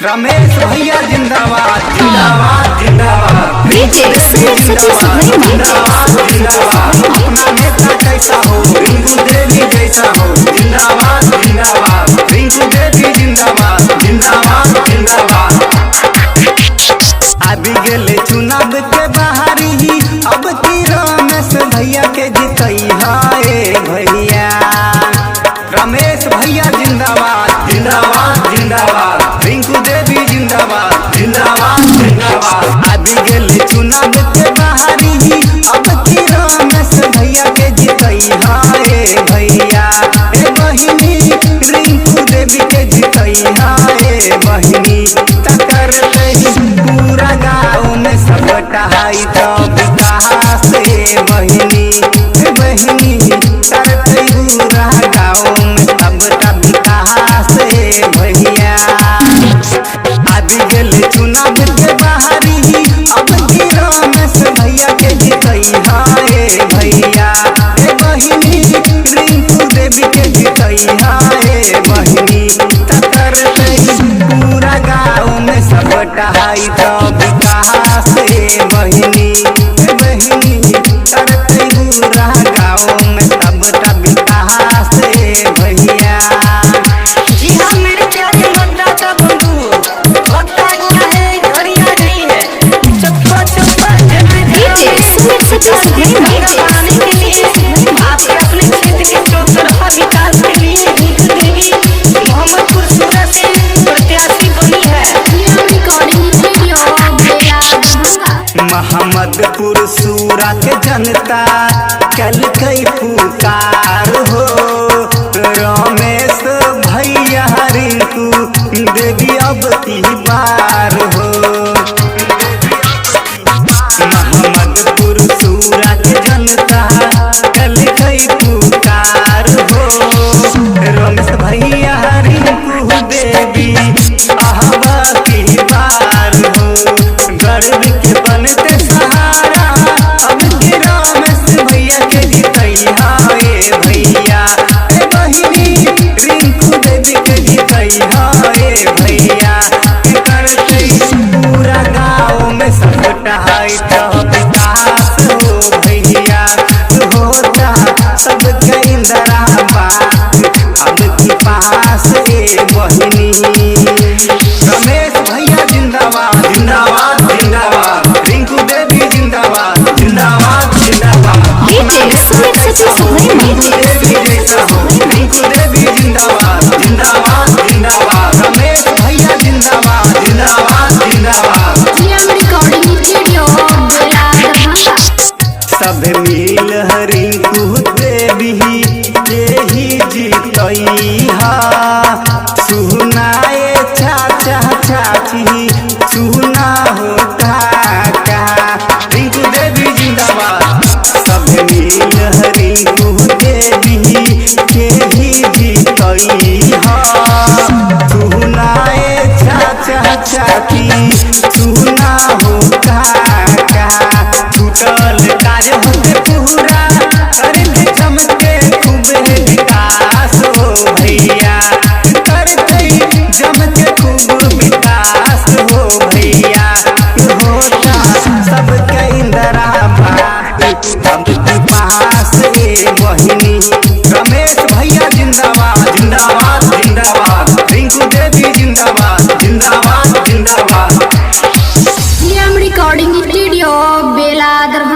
रमेश भैया जिंदाबाद जिंदाबाद जिंदाबाद। जिंदाबाद जिंदाबाद। अपना नेता कैसा हो, रिंकू देवी जैसा हो। जिंदाबाद जिंदाबाद। रिंकू देवी जिंदाबाद जिंदाबाद जिंदाबाद। अभी गेले चुनाव के बाहरी, अब की रमेश भैया के जितई है भैया। रमेश भैया जिंदाबाद जिंदाबाद जिंदाबाद। रिंकू देवी जिंदाबाद जिंदाबाद जिंदाबाद। अभी गेले चुनाव के बाहरी, अब की रमेश भैया के जितई है भैया। ए बहिनी रिंकू देवी के जितई है बहिनी। टक्कर पूरा गाँव में सब टहाई तो विकास बहिनी बहिनी करते पूरा गाँव में सबका विकास भैया। अभी गेले चुनाव के बाहरी, अब की रमेश भैया के जितई है भैया। ए बहिनी रिंकू देवी के जितई है बहिनी। टक्कर पूरा गाँव में सब टहाई तो विकास बहिनी बहिनी करते पूरा गाँव में सबका विकास भैया। जी हाँ मेरे प्यारे मतदाता बंधु, वक्त आ गया है, घड़ी आ गई है। चप्पा चप्पा बनाने के लिए आपके अपने क्षेत्र के चौतरफा विकास के लिए रिंकू देवी मोहम्मदपुर सूरा से प्रत्याशी बनी है। मोहम्मदपुर सूरा के जनता कल कई पुकार हो। रमेश भैया रिंकू देवी अब की बार हो। मोहम्मदपुर सूरा के जनता कल कई पुकार हो। रमेश भैया रिंकू देवी अहबा की बार हो। गर्व के बनते सहारा, अब की रमेश भैया के जितई है भैया। ए बहिनी रिंकू देवी के जितई है भैया। करते पूरा गाँव में सब टहाई तो विकास हो भैया। होता सबके इंदिराबाद अब की पास बहिनी। रमेश भैया जिंदाबाद जिंदाबाद जिंदाबाद। रिंकू देवी जिंदाबाद जिंदाबाद जिंदाबाद। अपना नेता कैसा हो, रिंकू देवी जैसा हो। रिंकू देवी जिंदाबाद जिंदाबाद जिंदाबाद। रमेश भैया जिंदाबाद जिंदाबाद जिंदाबाद। सब मिल रिंकू देवी यही जीतई हा। सुनाए चाचा चाची सुना हो काका। रिंकू देवी जिंदाबाद। सब मिल रिंकू देवी यही जीतई हा। सुनाए चाचा चाची सुना हो काका। छूटल कार्य होते पूरा, करते चमके खूब विकास हो भैया। करते जमके खूब विकास हो भैया। होता सबके इंदिराबाद अब की पास बहिनी। रमेश भैया जिंदाबाद जिंदाबाद जिंदाबाद। रिंकू देवी जिंदाबाद जिंदाबाद जिंदाबाद। रिकॉर्डिंग स्टूडियो बेला दरबार।